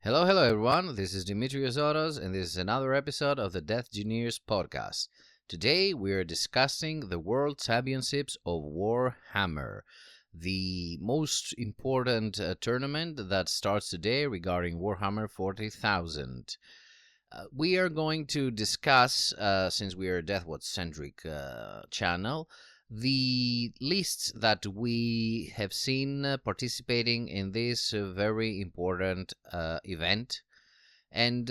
Hello everyone. This is Dimitrios Oros, and this is another episode of the Deathgineers podcast. Today we are discussing the World Championships of Warhammer, the most important tournament that starts today regarding Warhammer 40,000. We are going to discuss, since we are a Deathwatch-centric channel, the lists that we have seen participating in this very important event, and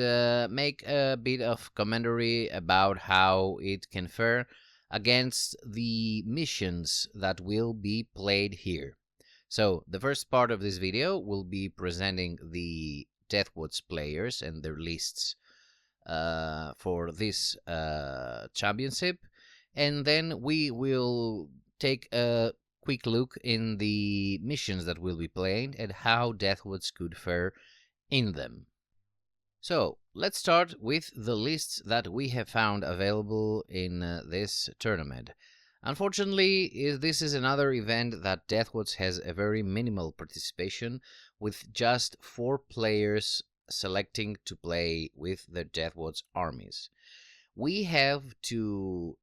make a bit of commentary about how it can fare against the missions that will be played here. So the first part of this video will be presenting the Deathwatch players and their lists for this championship, and then we will take a quick look in the missions that will be played and how Deathwatch could fare in them. So let's start with the lists that we have found available in this tournament. Unfortunately, this is another event that Deathwatch has a very minimal participation, with just 4 players selecting to play with the Deathwatch armies. We have to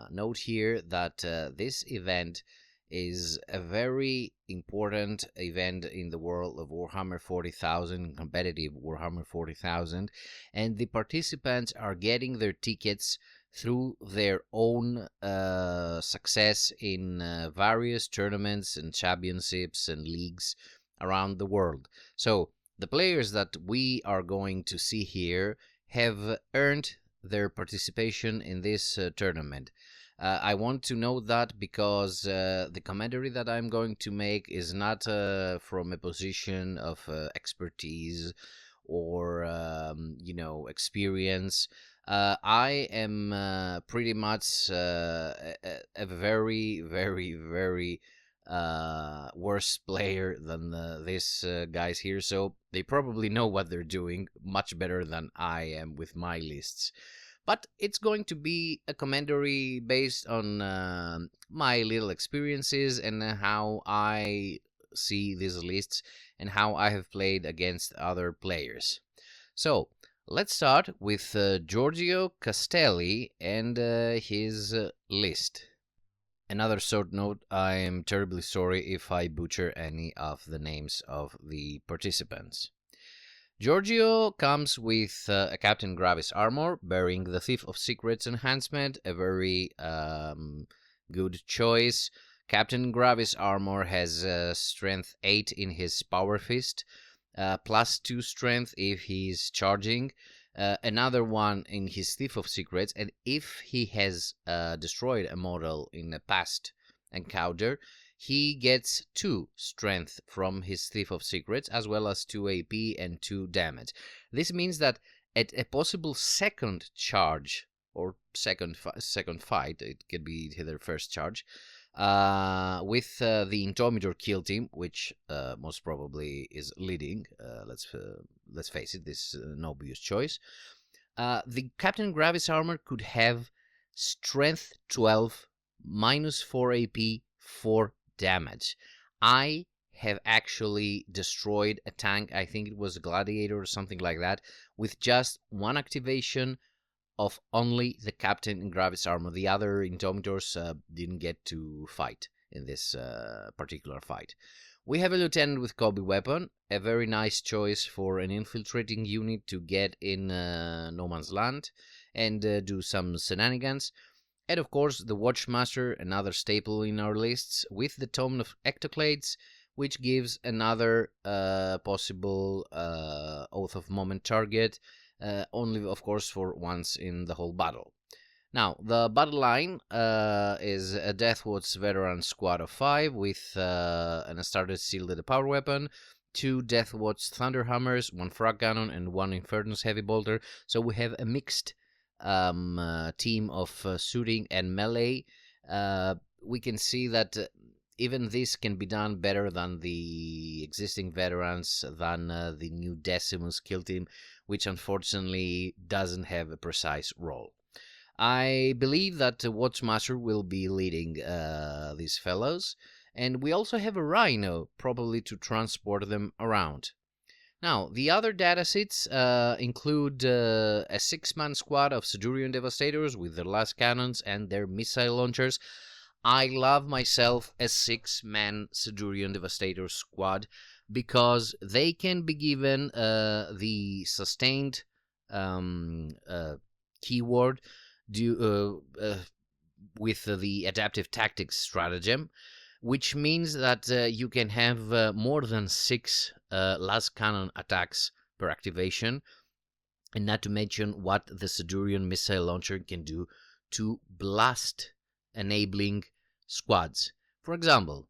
note here that this event is a very important event in the world of Warhammer 40,000, competitive Warhammer 40,000, and the participants are getting their tickets through their own success in various tournaments and championships and leagues around the world. So the players that we are going to see here have earned their participation in this tournament. I want to note that because the commentary that I'm going to make is not from a position of expertise or experience. I am pretty much a very, very, very worse player than these guys here, so they probably know what they're doing much better than I am with my lists. But it's going to be a commentary based on my little experiences and how I see these lists and how I have played against other players. So let's start with Giorgio Castelli and his list. Another short note, I am terribly sorry if I butcher any of the names of the participants. Giorgio comes with a Captain Gravis armor, bearing the Thief of Secrets enhancement, a very good choice. Captain Gravis armor has strength 8 in his Power Fist, plus 2 strength if he's charging, another one in his Thief of Secrets, and if he has destroyed a model in a past encounter, he gets 2 strength from his Thief of Secrets, as well as 2 AP and 2 damage. This means that at a possible second charge, or second fight, it could be either first charge, with the Intomitor kill team, which most probably is leading, let's face it, this is an obvious choice, the Captain Gravis armor could have strength 12, minus 4 AP, 4 damage. I have actually destroyed a tank, I think it was a Gladiator or something like that, with just 1 activation of only the Captain Gravis armor. The other Indomitors didn't get to fight in this particular fight. We have a Lieutenant with Kobe weapon, a very nice choice for an infiltrating unit to get in no man's land and do some shenanigans. And of course, the Watchmaster, another staple in our lists, with the Tome of Ectoclades, which gives another possible Oath of Moment target, only, of course, for once in the whole battle. Now, the battle line is a Deathwatch veteran squad of 5 with an Astartes shielded power weapon, 2 Deathwatch Thunderhammers, 1 frag cannon, and 1 Infernus heavy bolter. So we have a mixed team of shooting and melee. We can see that even this can be done better than the existing veterans, than the new Decimus kill team, which unfortunately doesn't have a precise role. I believe that Watchmaster will be leading these fellows, and we also have a Rhino, probably to transport them around. Now, the other datasets include a 6-man squad of Sidurian Devastators with their last cannons and their missile launchers. I love myself a 6-man Sidurian Devastator squad because they can be given the sustained keyword with the adaptive tactics stratagem, which means that you can have more than 6 las cannon attacks per activation, and not to mention what the Sidurian missile launcher can do to blast enabling squads. For example,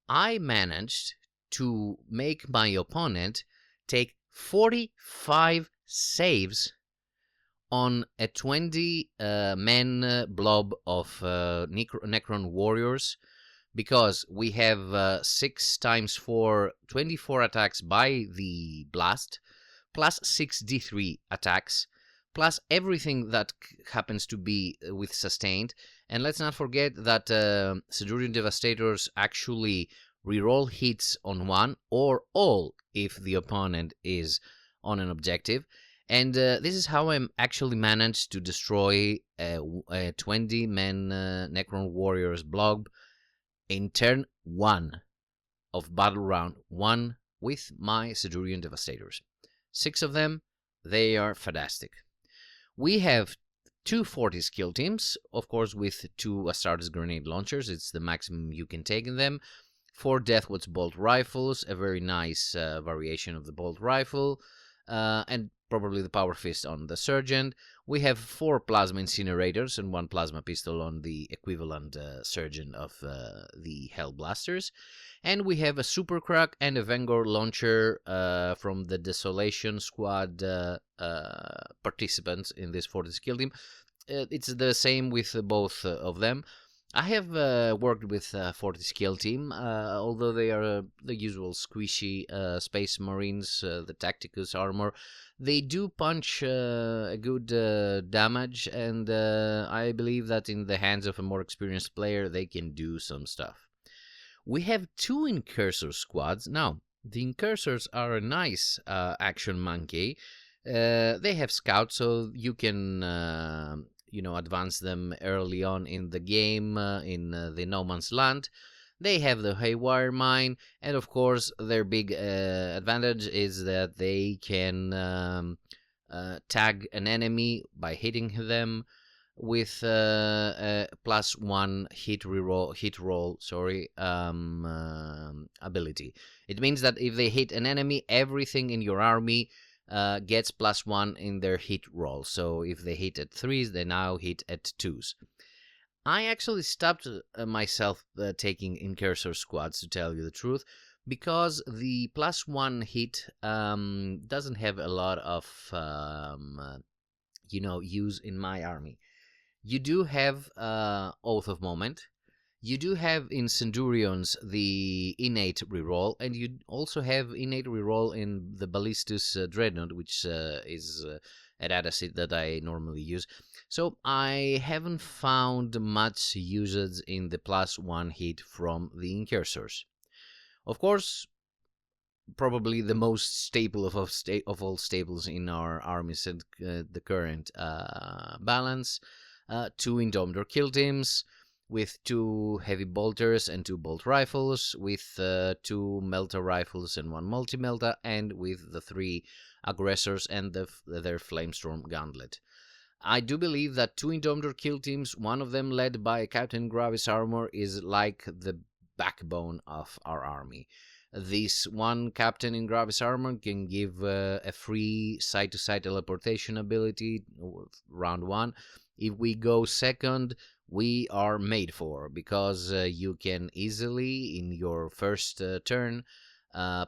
I managed to make my opponent take 45 saves on a 20 men blob of Necron warriors, because we have 6 times 4, 24 attacks by the blast, plus 6 D3 attacks, plus everything that happens to be with sustained. And let's not forget that Sidurian Devastators actually reroll hits on one or all if the opponent is on an objective. And this is how I actually managed to destroy a 20-man Necron Warriors blob in turn 1 of battle round 1 with my Sidurian Devastators. 6 of them, they are fantastic. We have 2 40 skill teams, of course, with 2 Astartes grenade launchers. It's the maximum you can take in them. 4 Deathwatch bolt rifles, a very nice variation of the bolt rifle, and probably the power fist on the Sergeant. We have 4 plasma incinerators and 1 plasma pistol on the equivalent Sergeant of the Hellblasters. And we have a Super Crack and a Vanguard launcher from the Desolation Squad participants in this 40 skill team. It's the same with both of them. I have worked with 40 skill team, although they are the usual squishy Space Marines, the Tacticus armor. They do punch a good damage, and I believe that in the hands of a more experienced player, they can do some stuff. We have 2 Incursor squads. Now, the Incursors are a nice action monkey. They have scouts, so you can advance them early on in the game in the No Man's Land. They have the Haywire Mine, and of course their big advantage is that they can tag an enemy by hitting them with a +1 hit roll ability. It means that if they hit an enemy, everything in your army gets +1 in their hit roll. So if they hit at 3s, they now hit at 2s. I actually stopped myself taking Incursor squads, to tell you the truth, because the +1 hit doesn't have a lot of use in my army. You do have Oath of Moment. You do have in Centurions the innate reroll, and you also have innate reroll in the Ballistus Dreadnought, which is a dataset that I normally use. So I haven't found much usage in the +1 hit from the Incursors. Of course, probably the most stable of all staples in our armies at the current balance. 2 Indomitor kill teams, with 2 heavy bolters and 2 bolt rifles, with 2 melta rifles and 1 multi-melta, and with the 3 aggressors and their flamestorm gauntlet. I do believe that 2 Indomitor kill teams, one of them led by Captain Gravis Armor, is like the backbone of our army. This one captain in Gravis Armor can give a free side-to-side teleportation ability round 1. If we go second, we are made for, because you can easily, in your first turn,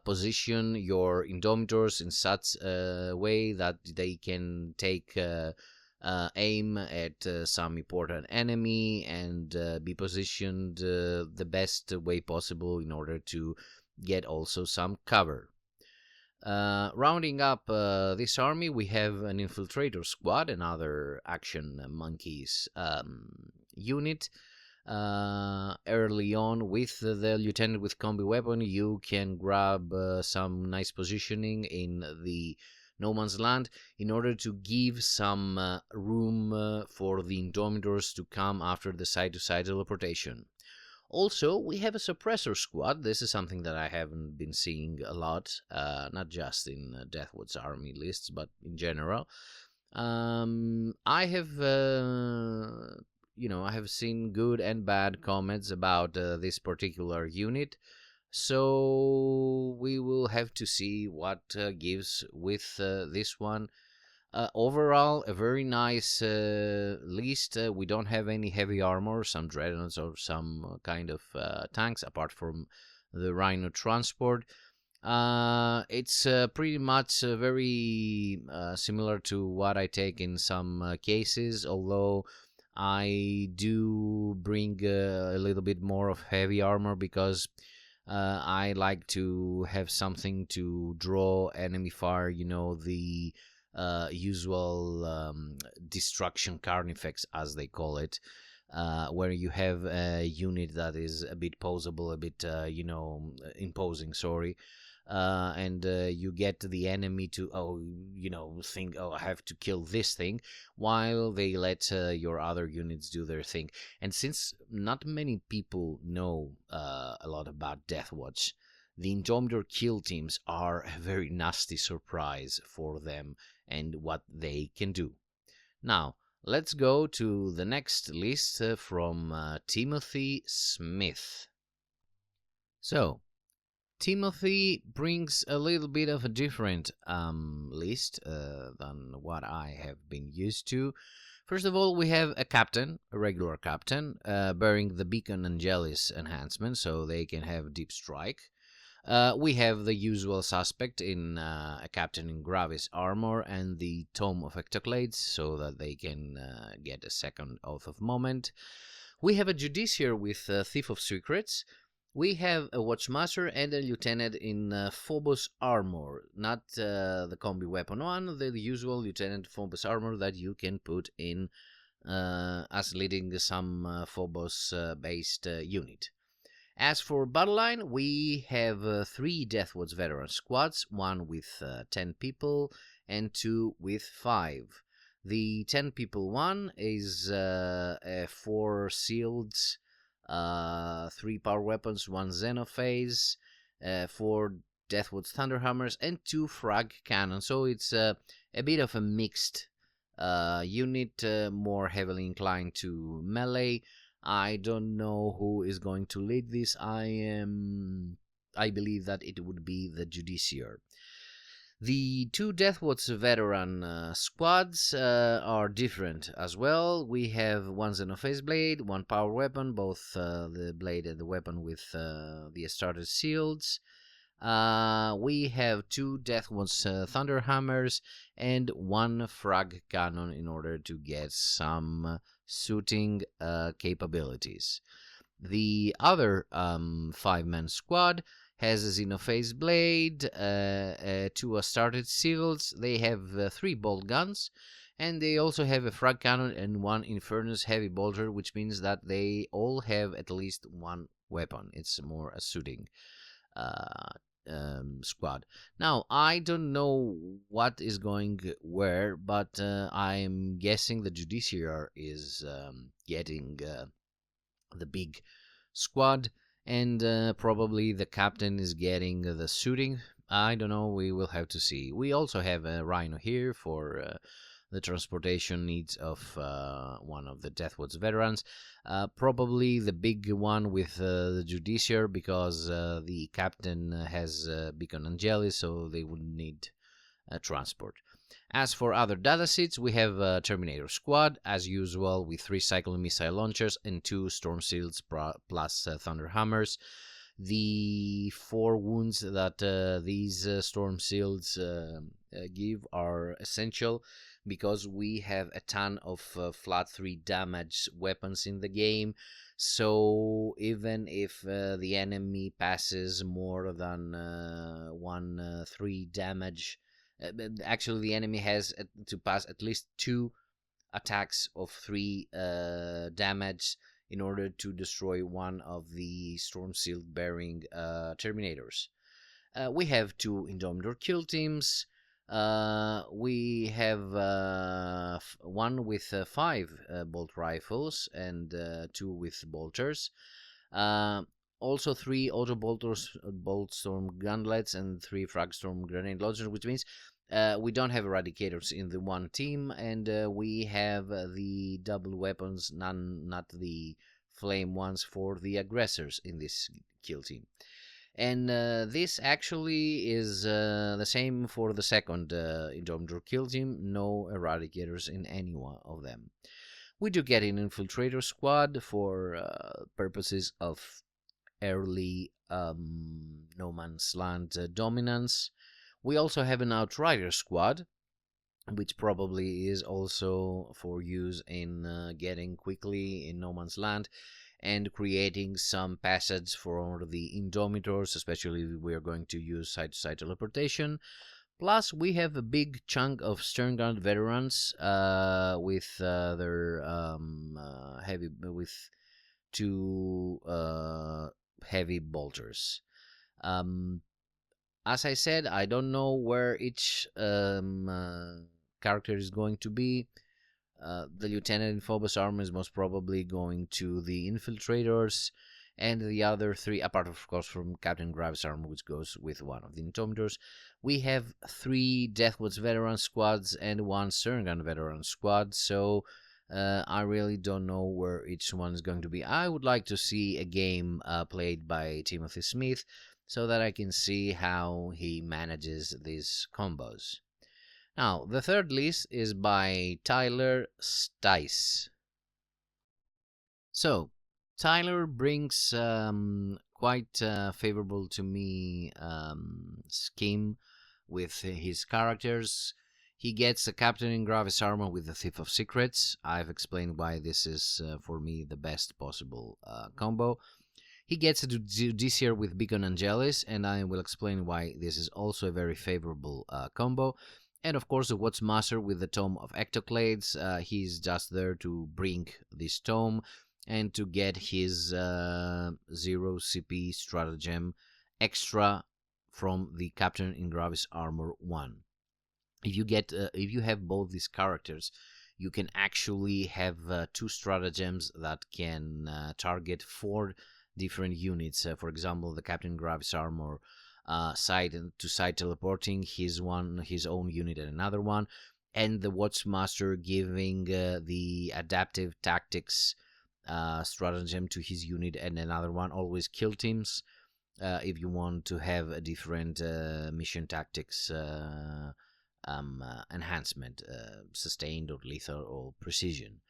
position your Indomitors in such a way that they can take aim at some important enemy and be positioned the best way possible in order to get also some cover. Rounding up this army, we have an Infiltrator squad, another action monkeys unit. early on with the lieutenant with combi weapon. You can grab some nice positioning in the no man's land in order to give some room for the Indomitors to come after the side-to-side teleportation. Also, we have a suppressor squad. This is something that I haven't been seeing a lot, not just in Deathwatch army lists, but in general. I have, I have seen good and bad comments about this particular unit. So we will have to see what gives with this one. Overall, a very nice list. We don't have any heavy armor, some dreadnoughts or some kind of tanks, apart from the Rhino transport. It's pretty much very similar to what I take in some cases, although I do bring a little bit more of heavy armor because I like to have something to draw enemy fire, the usual destruction carnifex, as they call it, where you have a unit that is a bit posable, a bit, imposing, sorry. And you get the enemy to think, I have to kill this thing, while they let your other units do their thing. And since not many people know a lot about Deathwatch, the Indomitor kill teams are a very nasty surprise for them and what they can do. Now, let's go to the next list from Timothy Smith. So, Timothy brings a little bit of a different list than what I have been used to. First of all, we have a captain, a regular captain, bearing the Beacon Angelis enhancement, so they can have deep strike. We have the usual suspect in a captain in Gravis armor and the Tome of Ectoclades, so that they can get a second Oath of Moment. We have a Judiciary with Thief of Secrets. We have a Watchmaster and a Lieutenant in Phobos armor, not the combi weapon one, the usual Lieutenant Phobos armor that you can put in as leading some Phobos-based unit. As for battle line, we have 3 Deathwatch veteran squads, one with 10 people and 2 with 5. The 10 people one is 4 shields, 3 power weapons, 1 Xenophase, 4 Deathwatch Thunderhammers, and 2 frag cannons. So it's a bit of a mixed unit, more heavily inclined to melee. I don't know who is going to lead this. I believe that it would be the Judiciary. The 2 Deathwatch veteran squads are different as well. We have 1 Xenophase blade, 1 power weapon, both the blade and the weapon with the starter shields. We have 2 Deathwatch Thunderhammers and 1 frag cannon in order to get some shooting capabilities. The other 5-man squad has a Xenophase blade, 2 started shields. They have 3 bolt guns, and they also have a frag cannon and 1 Infernus heavy bolter, which means that they all have at least 1 weapon. It's more a shooting squad. Now, I don't know what is going where, but I'm guessing the Judiciary is getting the big squad, and probably the captain is getting the shooting. I don't know, we will have to see. We also have a Rhino here for the transportation needs of one of the Deathwatch veterans. Probably the big one with the Judiciary, because the captain has Beacon Angelis, so they would need transport. As for other datasets, we have a Terminator squad, as usual, with 3 Cyclone missile launchers and 2 Storm Shields plus Thunderhammers. The 4 wounds that these Storm Shields give are essential, because we have a ton of flat 3 damage weapons in the game. So even if the enemy passes more than 3 damage, actually the enemy has to pass at least 2 attacks of 3 damage in order to destroy one of the storm shield bearing Terminators. We have 2 Indomitor kill teams. We have one with 5 bolt rifles and 2 with bolters. Uh, Also 3 auto bolters, bolt storm gunlets, and 3 frag storm grenade launchers, which means we don't have eradicators in the one team, and we have the double weapons, not the flame ones, for the aggressors in this kill team. And this actually is the same for the second Indomitor kill team. No eradicators in any one of them. We do get an infiltrator squad for purposes of early no man's land dominance. We also have an outrider squad, which probably is also for use in getting quickly in no man's land and creating some passage for the Indomitors, especially if we are going to use side-to-side teleportation. Plus, we have a big chunk of stern gun veterans with their heavy with 2 heavy bolters. As I said, I don't know where each character is going to be. The lieutenant in Phobos armor is most probably going to the infiltrators, and the other 3, apart of course from Captain Graves armor, which goes with one of the Indomitors. We have 3 Deathwatch veteran squads and 1 stern gun veteran squad, so I really don't know where each one is going to be. I would like to see a game played by Timothy Smith so that I can see how he manages these combos. Now, the third list is by Tyler Stice. So, Tyler brings quite favorable to me scheme with his characters. He gets a Captain in Gravis armor with the Thief of Secrets. I've explained why this is, for me, the best possible combo. He gets a Judiciary with Beacon Angelis, and I will explain why this is also a very favorable combo. And of course, the Watchmaster with the Tome of Ectoclades. He's just there to bring this tome and to get his 0 CP stratagem extra from the Captain in Gravis armor 1. If you have both these characters, you can actually have 2 stratagems that can target 4 different units. For example, the Captain Gravis armor side to side teleporting his own unit and another one, and the Watchmaster giving the adaptive tactics stratagem to his unit and another one. Always kill teams if you want to have a different mission tactics enhancement, sustained or lethal or precision.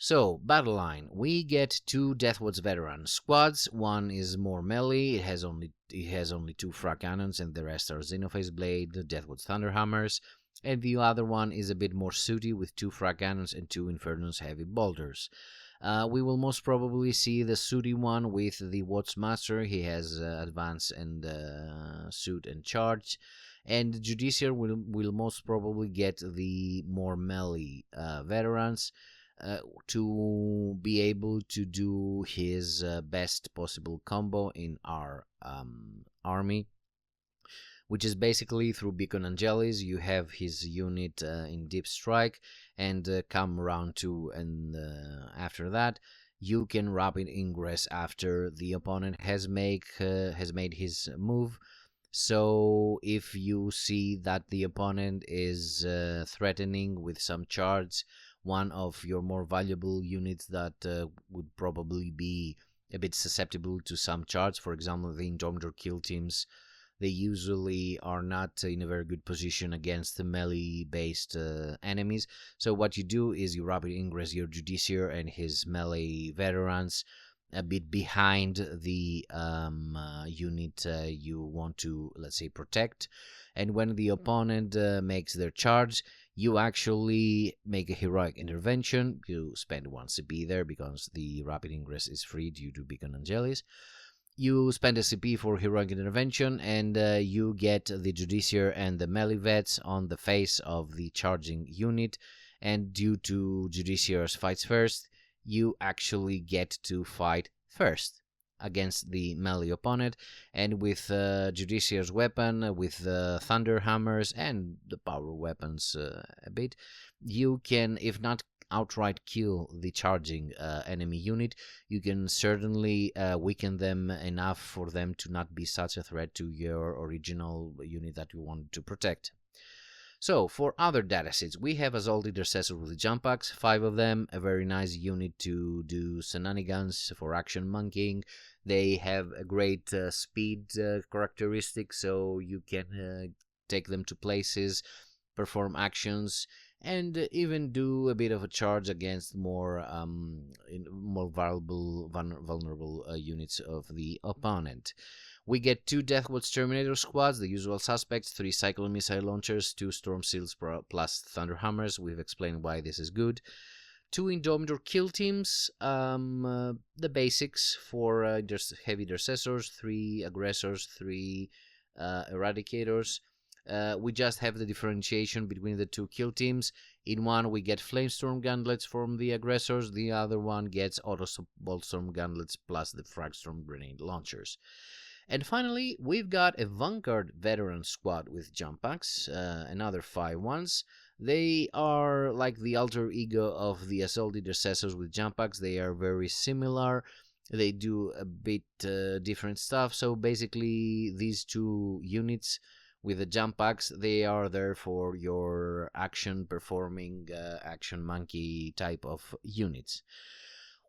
So, battle line. We get 2 Deathwatch veteran squads. One is more melee. It has only 2 frag cannons, and the rest are Xenophase Blade, Deathwatch Thunderhammers. And the other one is a bit more sooty with 2 frag cannons and 2 Infernus heavy bolters. We will most probably see the sooty one with the Watchmaster. He has advance and suit and charge. And the Judiciary will most probably get the more melee veterans to be able to do his best possible combo in our army, which is basically through Beacon Angelis. You have his unit in deep strike and come round 2, and after that you can rapid ingress after the opponent has made his move. So if you see that the opponent is threatening with some charge one of your more valuable units that would probably be a bit susceptible to some charge, for example the Indomitor kill teams, they usually are not in a very good position against the melee based enemies. So what you do is you rapid ingress your Judiciary and his melee veterans a bit behind the unit you want to, let's say, protect, and when the opponent makes their charge, you actually make a heroic intervention. You spend 1 CP there because the rapid ingress is free due to Beacon Angelis. You spend a CP for heroic intervention, and you get the Judiciary and the melee vets on the face of the charging unit, and due to Judiciary's fights first, you actually get to fight first against the melee opponent, and with Judiciar's weapon, with the thunder hammers and the power weapons a bit, you can, if not outright kill the charging enemy unit, you can certainly weaken them enough for them to not be such a threat to your original unit that you want to protect. So, for other datasets, we have Assault Intercessor with jump packs, 5 of them, a very nice unit to do shenanigans for action monkeying. They have a great speed characteristic, so you can take them to places, perform actions, and even do a bit of a charge against more vulnerable units of the opponent. We get 2 Deathwatch Terminator squads, the usual suspects, 3 Cyclone missile launchers, 2 Storm Seals plus Thunder Hammers. We've explained why this is good. 2 Indomitor kill teams, the basics for heavy intercessors, 3 aggressors, 3 eradicators. We just have the differentiation between the 2 kill teams. In one, we get Flamestorm Gauntlets from the aggressors. The other one gets Auto Boltstorm Gauntlets plus the Fragstorm Grenade Launchers. And finally, we've got a Vanguard Veteran Squad with jump packs, another 5 ones. They are like the alter ego of the Assault Intercessors with jump packs. They are very similar. They do a bit different stuff. So basically, these 2 units with the jump packs, they are there for your action performing, action monkey type of units.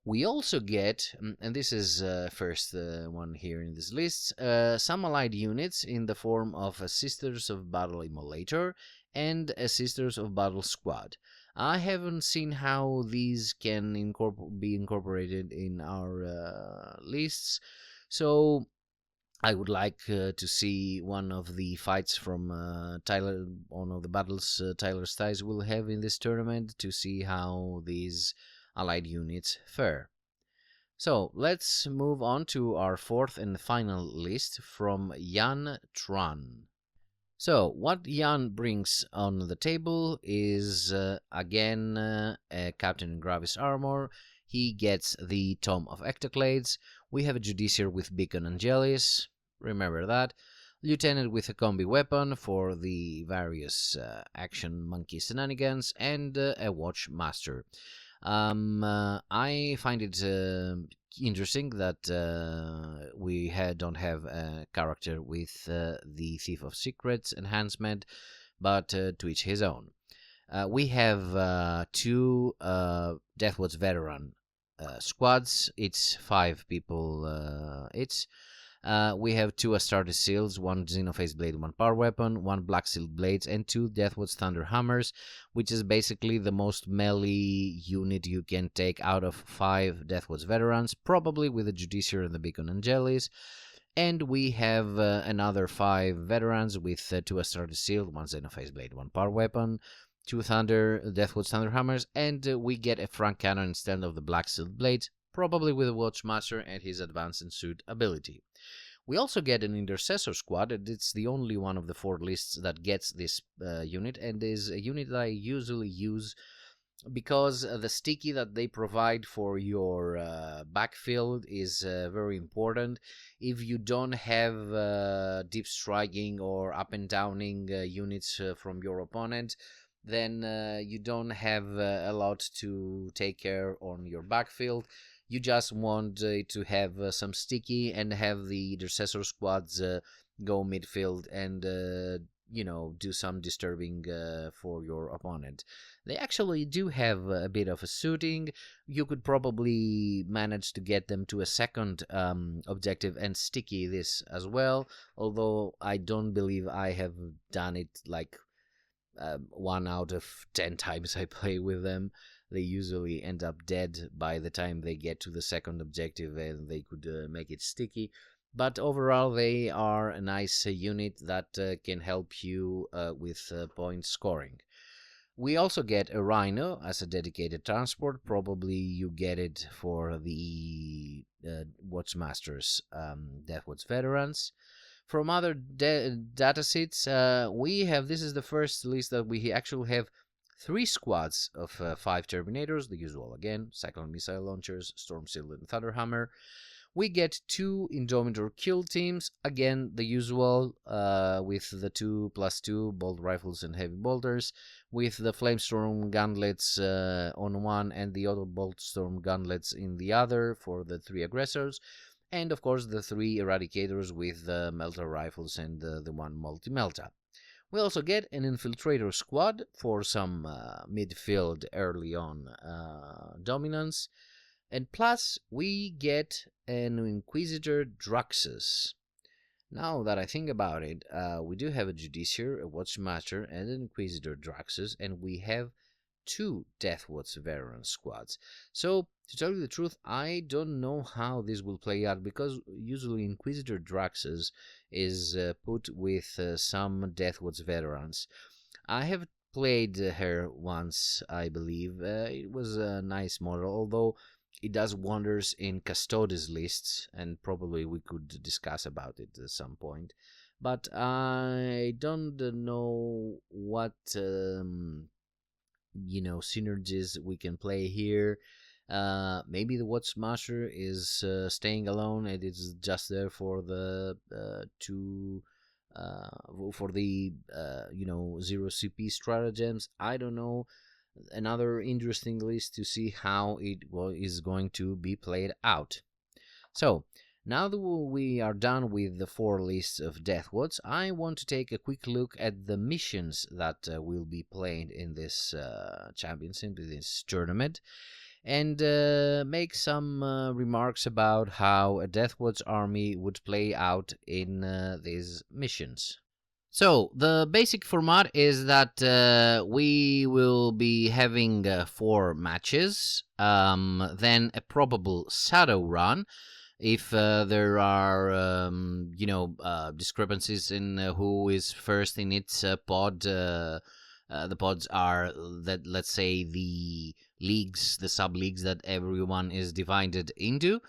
We also get, and this is first one here in this list, some allied units in the form of a Sisters of Battle Immolator and a Sisters of Battle Squad. I haven't seen how these can be incorporated in our lists, so I would like to see one of the fights from Tyler, one of the battles Tyler Stiles will have in this tournament, to see how these allied units fare. So let's move on to our 4th and final list from Jan Tran. So what Jan brings on the table is again a Captain in Gravis armor. He gets the Tome of Ectoclades. We have a Judiciar with Beacon Angelis, remember that. Lieutenant with a combi weapon for the various action monkey shenanigans, and a Watch Master. I find it interesting that we don't have a character with the Thief of Secrets enhancement, but to each his own. We have 2 Deathwatch veteran squads. It's 5 people. We have 2 Astartes Seals, 1 Xenophase Blade, 1 Power Weapon, 1 Black Sealed Blades, and 2 Deathwatch Thunder Hammers, which is basically the most melee unit you can take out of 5 Deathwatch veterans, probably with the Judiciar and the Beacon Angelis. And we have another 5 veterans with 2 Astartes Seals, 1 Xenophase Blade, 1 Power Weapon, 2 Deathwatch Thunder Hammers, and we get a Frank Cannon instead of the Black Sealed Blades, probably with a Watchmaster and his Advance and Suit ability. We also get an Intercessor squad, and it's the only one of the 4 lists that gets this unit, and is a unit that I usually use because the sticky that they provide for your backfield is very important. If you don't have deep striking or up and downing units from your opponent, then you don't have a lot to take care on your backfield. You just want to have some sticky and have the Intercessor squads go midfield and do some disturbing for your opponent. They actually do have a bit of a suiting. You could probably manage to get them to a second objective and sticky this as well, although I don't believe I have done it like 1 out of 10 times I play with them. They usually end up dead by the time they get to the second objective, and they could make it sticky. But overall, they are a nice unit that can help you with point scoring. We also get a Rhino as a dedicated transport. Probably you get it for the Watchmasters, Deathwatch veterans. From other datasets, we have, this is the first list that we actually have 3 squads of 5 Terminators, the usual again, Cyclone Missile Launchers, Storm Shield and Thunderhammer. We get 2 Indomitor kill teams, again the usual, with the 2+2 bolt rifles and heavy bolters, with the Flamestorm Gauntlets on one and the Auto Boltstorm Gauntlets in the other for the 3 aggressors, and of course the 3 Eradicators with the Melta rifles and the 1 Multi-Melta. We also get an Infiltrator squad for some midfield early on dominance. And plus, we get an Inquisitor Druxus. Now that I think about it, we do have a Judiciary, a Watchmaster, and an Inquisitor Druxus, and we have 2 Deathwatch veteran squads. So, to tell you the truth, I don't know how this will play out, because usually Inquisitor Druxus is put with some Deathwatch veterans. I have played her once, I believe. It was a nice model, although it does wonders in Custodes lists, and probably we could discuss about it at some point. But I don't know what synergies we can play here. Maybe the Watchmaster is staying alone, and it's just there for the zero CP stratagems. I don't know. Another interesting list to see how it is going to be played out. So, now that we are done with the 4 lists of Deathwatch, I want to take a quick look at the missions that will be played in this championship, in this tournament, and make some remarks about how a Deathwatch army would play out in these missions. So, the basic format is that we will be having 4 matches, then a probable shadow run if there are, discrepancies in who is first in its pod. The pods are, that, let's say, the leagues, the sub-leagues that everyone is divided into.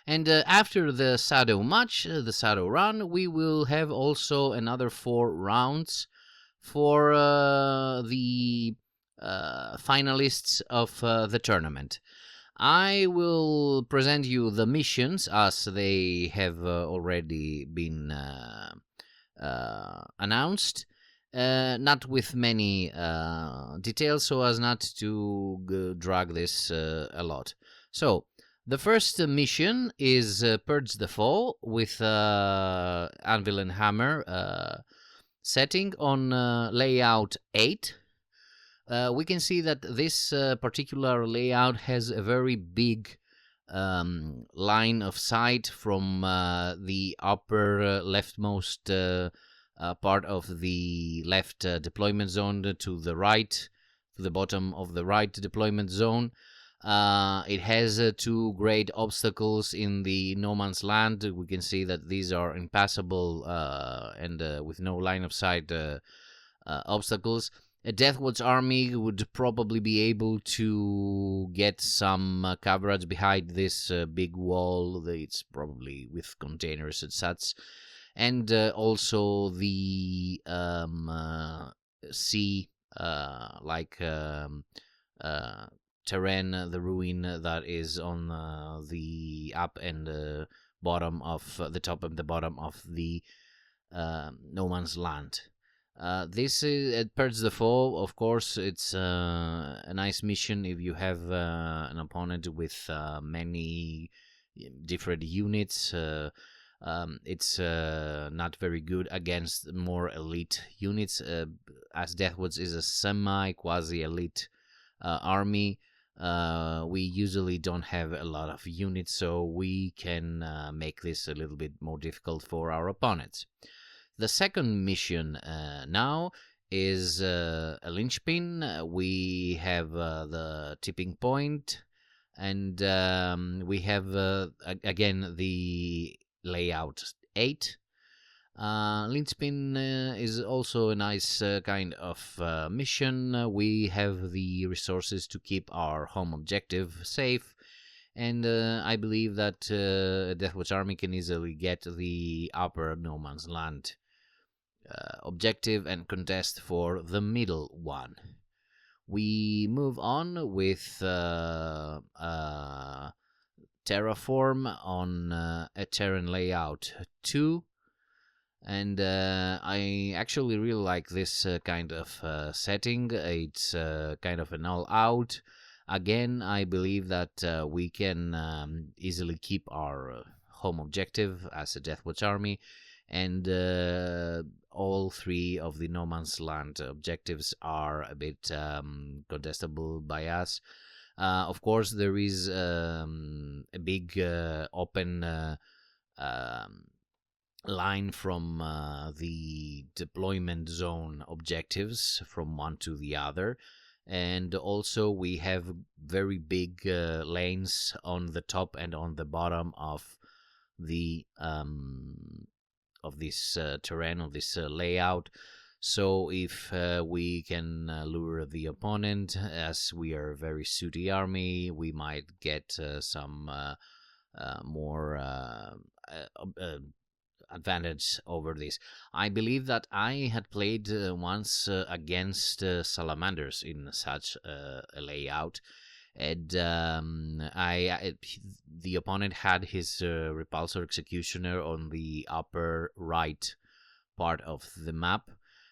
And after the shadow match, the shadow run, we will have also another 4 rounds for the finalists of the tournament. I will present you the missions as they have already been announced. Not with many details, so as not to drag this a lot. So, the first mission is Purge the Foe with Anvil and Hammer setting on layout 8. We can see that this particular layout has a very big line of sight from the upper leftmost part of the left deployment zone to the right, to the bottom of the right deployment zone. It has 2 great obstacles in the no man's land. We can see that these are impassable and with no line of sight obstacles. A Deathwatch army would probably be able to get some coverage behind this big wall. It's probably with containers and such. And also the sea, terrain, the ruin that is on the up and bottom of the top and the bottom of the no man's land. This is Purge the Foe. Of course, it's a nice mission if you have an opponent with many different units. It's not very good against more elite units, as Deathwatch is a semi-quasi-elite army. We usually don't have a lot of units, so we can make this a little bit more difficult for our opponents. The second mission now is a linchpin. We have the tipping point, and we have again the layout 8. Linchpin is also a nice kind of mission. We have the resources to keep our home objective safe, and I believe that Deathwatch army can easily get the upper no man's land objective and contest for the middle one. We move on with Terraform on a Terran Layout 2. And I actually really like this kind of setting. It's kind of an all-out. Again, I believe that we can easily keep our home objective as a Deathwatch army, and all three of the No Man's Land objectives are a bit contestable by us. Of course, there is a big open line from the deployment zone objectives from one to the other, and also we have very big lanes on the top and on the bottom of the of this terrain, of this layout. So if we can lure the opponent, as we are a very sooty army, we might get some more advantage over this. I believe that I had played once against salamanders in such a layout, and the opponent had his repulsor executioner on the upper right part of the map.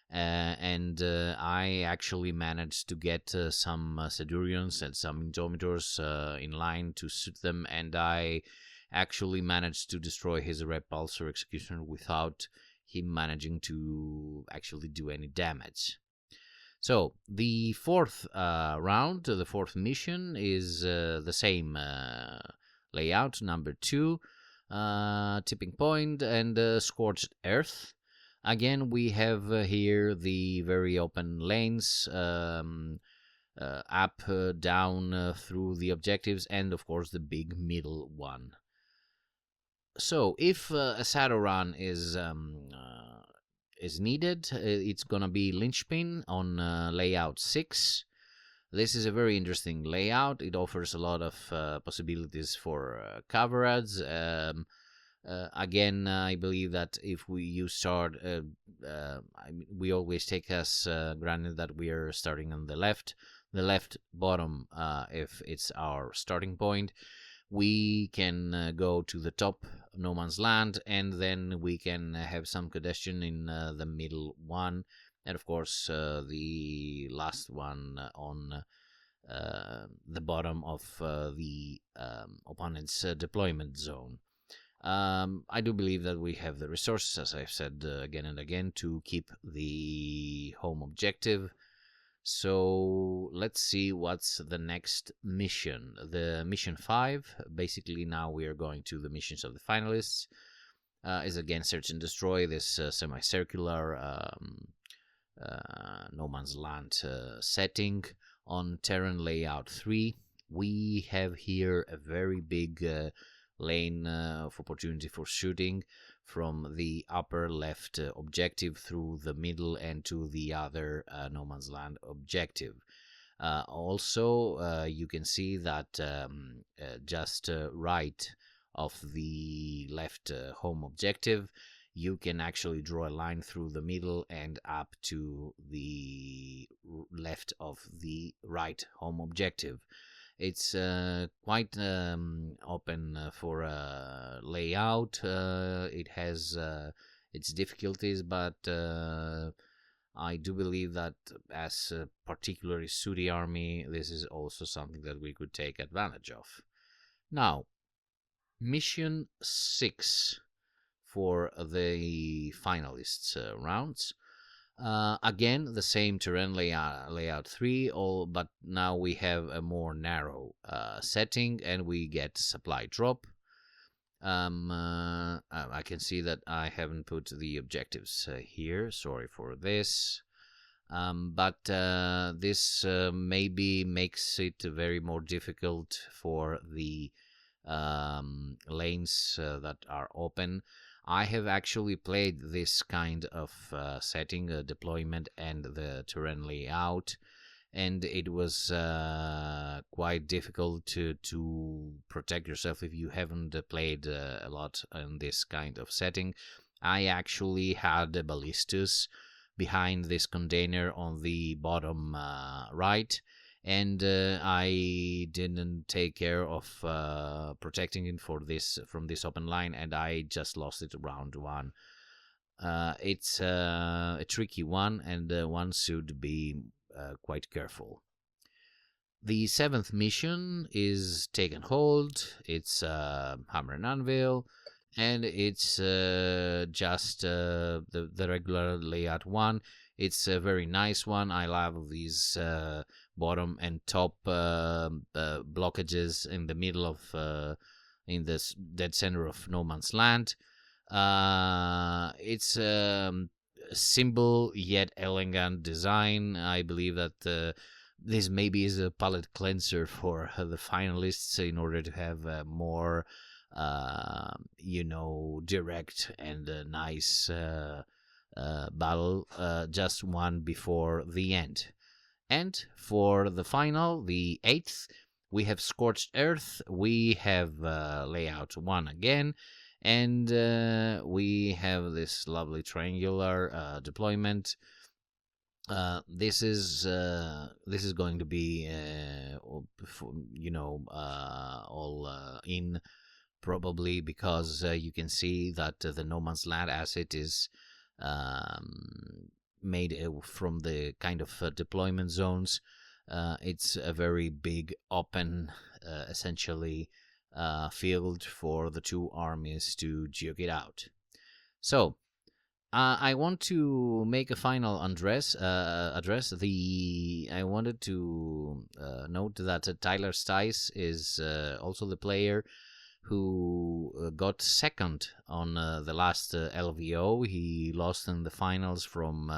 And I actually managed to get some Sedurions and some Indomitors in line to suit them, and I actually managed to destroy his repulsor executioner without him managing to actually do any damage. So the fourth round, the fourth mission, is the same layout, number 2, Tipping Point and Scorched Earth. Again, we have here the very open lanes, up, down, through the objectives, and of course the big middle one. So if a shadow run is needed, it's gonna be Linchpin on layout 6. This is a very interesting layout. It offers a lot of possibilities for coverage. Again, I believe that if you start, we always take as granted that we are starting on the left bottom, if it's our starting point. We can go to the top of No Man's Land, and then we can have some congestion in the middle one, and of course the last one on the bottom of the opponent's deployment zone. I do believe that we have the resources, as I've said again and again, to keep the home objective. So let's see what's the next mission. The mission 5, basically now we are going to the missions of the finalists, is again search and destroy, this semicircular No Man's Land setting on Terran Layout 3. We have here a very big lane of opportunity for shooting from the upper left objective through the middle and to the other No Man's Land objective. Also, you can see that just right of the left home objective, you can actually draw a line through the middle and up to the left of the right home objective. It's quite open for a layout. It has its difficulties, but I do believe that as a particularly sooty army, this is also something that we could take advantage of. Now, mission 6 for the finalists rounds. Again, the same terrain layout 3, but now we have a more narrow setting, and we get supply drop. I can see that I haven't put the objectives here. Sorry for this. But this maybe makes it very more difficult for the lanes that are open. I have actually played this kind of setting, deployment and the terrain layout, and it was quite difficult to protect yourself if you haven't played a lot in this kind of setting. I actually had ballistas behind this container on the bottom right, and I didn't take care of protecting it from this open line, and I just lost it round one. It's a tricky one, and one should be quite careful. The seventh mission is Taken Hold. It's Hammer and Anvil, and it's just the regular layout one. It's a very nice one. I love these bottom and top blockages in the middle of in this dead center of no man's land. It's simple yet elegant design. I believe that this maybe is a palate cleanser for the finalists in order to have more, direct and nice battle, just one before the end. And for the final, the 8th, we have Scorched Earth, we have Layout 1 again, and we have this lovely triangular deployment. This is going to be all in, probably, because you can see that the No Man's Land asset is made from the kind of deployment zones. It's a very big open, essentially, field for the two armies to duke it out. So I want to make a final address. I wanted to note that Tyler Stice is also the player who got second on the last LVO. He lost in the finals from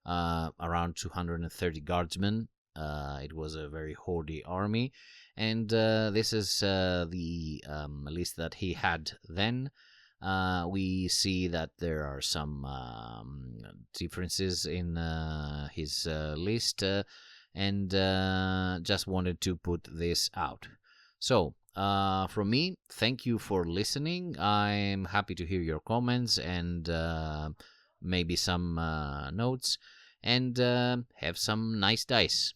around 230 guardsmen. It was a very hardy army, and this is the list that he had then. We see that there are some differences in his list, and just wanted to put this out. So, from me, thank you for listening. I'm happy to hear your comments and maybe some notes, and have some nice dice.